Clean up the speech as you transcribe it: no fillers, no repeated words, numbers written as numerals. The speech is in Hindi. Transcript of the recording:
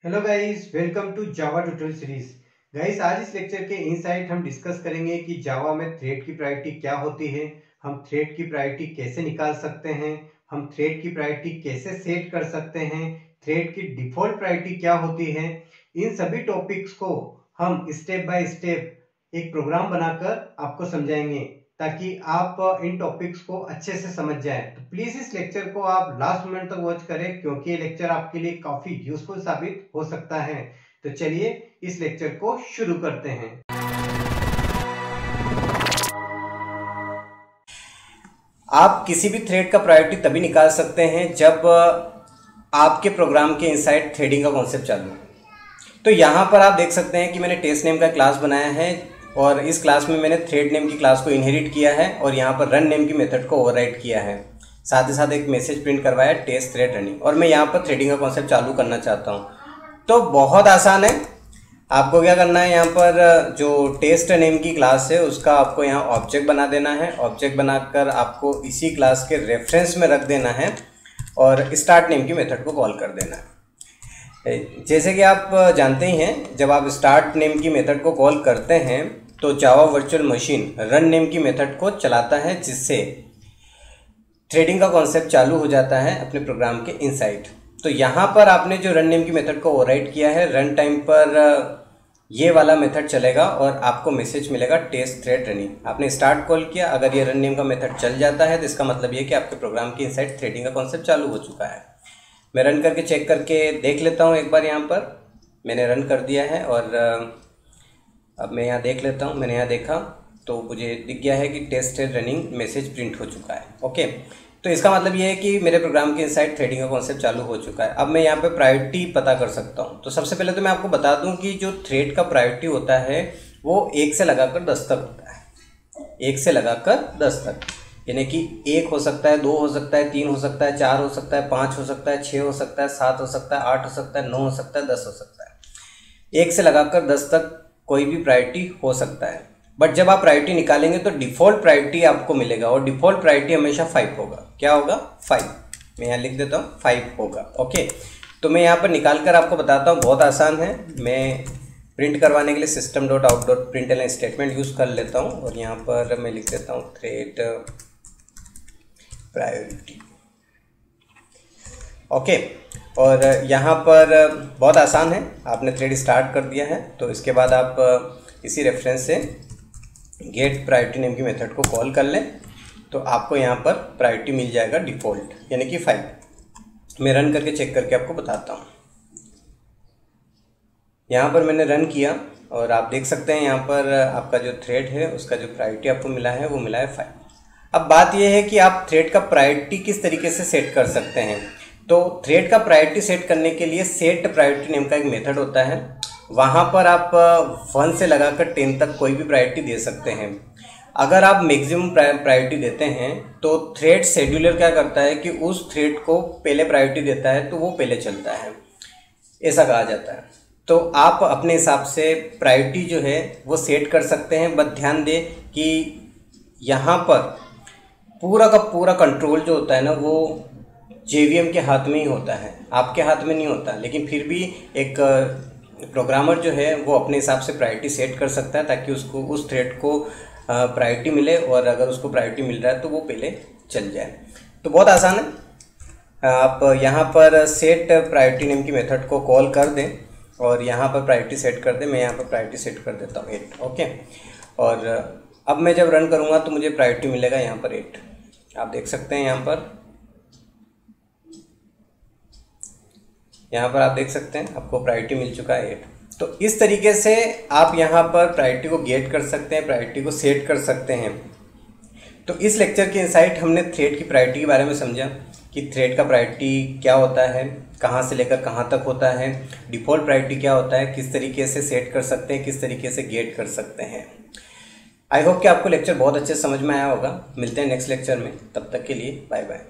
Hello guys, welcome to Java tutorial series. Guys, आज इस लेक्चर के इनसाइट हम डिस्कस करेंगे कि जावा में थ्रेड की प्रायोरिटी क्या होती है, हम थ्रेड की प्रायोरिटी कैसे निकाल सकते हैं, हम थ्रेड की प्रायोरिटी कैसे सेट कर सकते हैं, थ्रेड की डिफॉल्ट प्रायोरिटी क्या होती है। इन सभी टॉपिक्स को हम स्टेप बाय स्टेप एक प्रोग्राम बनाकर आपको समझाएंगे ताकि आप इन टॉपिक्स को अच्छे से समझ जाएं। तो प्लीज इस लेक्चर को आप लास्ट मोमेंट तक वॉच करें क्योंकि ये लेक्चर आपके लिए काफी यूजफुल साबित हो सकता है। तो चलिए इस लेक्चर को शुरू करते हैं। आप किसी भी थ्रेड का प्रायोरिटी तभी निकाल सकते हैं जब आपके प्रोग्राम के इनसाइड थ्रेडिंग का कॉन्सेप्ट चालू हो। तो यहाँ पर आप देख सकते हैं कि मैंने टेस्ट नेम का क्लास बनाया है और इस क्लास में मैंने थ्रेड नेम की क्लास को इनहेरिट किया है और यहाँ पर रन नेम की मेथड को ओवरराइड किया है। साथ ही साथ एक मैसेज प्रिंट करवाया टेस्ट थ्रेड रनिंग, और मैं यहाँ पर थ्रेडिंग का कॉन्सेप्ट चालू करना चाहता हूँ। तो बहुत आसान है। आपको क्या करना है, यहाँ पर जो टेस्ट नेम की क्लास है उसका आपको यहाँ ऑब्जेक्ट बना देना है। ऑब्जेक्ट बनाकर आपको इसी क्लास के रेफरेंस में रख देना है और स्टार्ट नेम की मेथड को कॉल कर देना है। जैसे कि आप जानते ही हैं, जब आप स्टार्ट नेम की मेथड को कॉल करते हैं तो Java virtual machine run name की मेथड को चलाता है, जिससे थ्रेडिंग का कॉन्सेप्ट चालू हो जाता है अपने प्रोग्राम के इनसाइड। तो यहाँ पर आपने जो रन नेम की मेथड को ओवरराइड किया है, रन टाइम पर ये वाला मेथड चलेगा और आपको मैसेज मिलेगा टेस्ट थ्रेड रनिंग। आपने स्टार्ट कॉल किया, अगर ये रन नेम का मेथड चल जाता है तो इसका मतलब ये कि आपके प्रोग्राम के इनसाइड थ्रेडिंग का कॉन्सेप्ट चालू हो चुका है। मैं रन करके चेक करके देख लेता हूँ एक बार। यहाँ पर मैंने रन कर दिया है और अब मैं यहाँ देख लेता हूँ। मैंने यहाँ देखा तो मुझे दिख गया है कि टेस्ट रनिंग मैसेज प्रिंट हो चुका है। ओके, तो इसका मतलब ये है कि मेरे प्रोग्राम के इनसाइड थ्रेडिंग का कॉन्सेप्ट चालू हो चुका है। अब मैं यहाँ पे प्रायोरिटी पता कर सकता हूँ। तो सबसे पहले तो मैं आपको बता दूँ कि जो थ्रेड का प्रायोरिटी होता है वो 1 से लगाकर 10 तक होता है। 1 से लगाकर 10 तक, यानी कि 1 हो सकता है, 2 हो सकता है, 3 हो सकता है, 4 हो सकता है, 5 हो सकता है, 6 हो सकता है, 7 हो सकता है, 8 हो सकता है, 9 हो सकता है, 10 हो सकता है। 1 से लगाकर 10 तक कोई भी प्रायोरिटी हो सकता है। बट जब आप प्रायोरिटी निकालेंगे तो डिफ़ॉल्ट प्रायोरिटी आपको मिलेगा और डिफ़ॉल्ट प्रायोरिटी हमेशा 5 होगा। क्या होगा? 5। मैं यहाँ लिख देता हूँ, 5 होगा। ओके, तो मैं यहाँ पर निकाल कर आपको बताता हूँ। बहुत आसान है। मैं प्रिंट करवाने के लिए system.out.println स्टेटमेंट यूज़ कर लेता हूँ और यहाँ पर मैं लिख देता हूँ थ्रेड प्रायोरिटी। ओके, और यहाँ पर बहुत आसान है। आपने थ्रेड स्टार्ट कर दिया है तो इसके बाद आप इसी रेफरेंस से गेट प्रायोरिटी नेम की मेथड को कॉल कर लें तो आपको यहाँ पर प्रायोरिटी मिल जाएगा डिफ़ॉल्ट, यानी कि 5। मैं रन करके चेक करके आपको बताता हूँ। यहाँ पर मैंने रन किया और आप देख सकते हैं यहाँ पर आपका जो थ्रेड है उसका जो प्रायोरिटी आपको मिला है वो मिला है 5। अब बात यह है कि आप थ्रेड का प्रायोरिटी किस तरीके से सेट कर सकते हैं। तो थ्रेड का प्रायोरिटी सेट करने के लिए सेट प्रायोरिटी नेम का एक मेथड होता है। वहाँ पर आप 1 से लगाकर 10 तक कोई भी प्रायोरिटी दे सकते हैं। अगर आप मैक्सिमम प्रायोरिटी देते हैं तो थ्रेड शेड्यूलर क्या करता है कि उस थ्रेड को पहले प्रायोरिटी देता है तो वो पहले चलता है, ऐसा कहा जाता है। तो आप अपने हिसाब से प्रायोरिटी जो है वो सेट कर सकते हैं। बस ध्यान दें कि यहाँ पर पूरा का पूरा कंट्रोल जो होता है ना वो JVM के हाथ में ही होता है, आपके हाथ में नहीं होता। लेकिन फिर भी एक प्रोग्रामर जो है वो अपने हिसाब से प्रायोरिटी सेट कर सकता है ताकि उसको उस थ्रेड को प्रायोरिटी मिले, और अगर उसको प्रायोरिटी मिल रहा है तो वो पहले चल जाए। तो बहुत आसान है। आप यहाँ पर सेट प्रायोरिटी नेम की मेथड को कॉल कर दें और यहाँ पर प्रायोरिटी सेट कर दें। मैं यहाँ पर प्रायोरिटी सेट कर देता हूँ 8। ओके, और अब मैं जब रन करूँगा तो मुझे प्रायोरिटी मिलेगा यहाँ पर 8। आप देख सकते हैं यहाँ पर आप देख सकते हैं आपको प्रायोरिटी मिल चुका है 8। तो इस तरीके से आप यहाँ पर प्रायोरिटी को गेट कर सकते हैं, प्रायोरिटी को सेट कर सकते हैं। तो इस लेक्चर के इनसाइट हमने थ्रेड की प्रायोरिटी के बारे में समझा कि थ्रेड का प्रायोरिटी क्या होता है, कहाँ से लेकर कहाँ तक होता है, डिफ़ॉल्ट प्रायोरिटी क्या होता है, किस तरीके से सेट कर सकते हैं, किस तरीके से गेट कर सकते हैं। आई होप कि आपको लेक्चर बहुत अच्छे से समझ में आया होगा। मिलते हैं नेक्स्ट लेक्चर में, तब तक के लिए बाय बाय।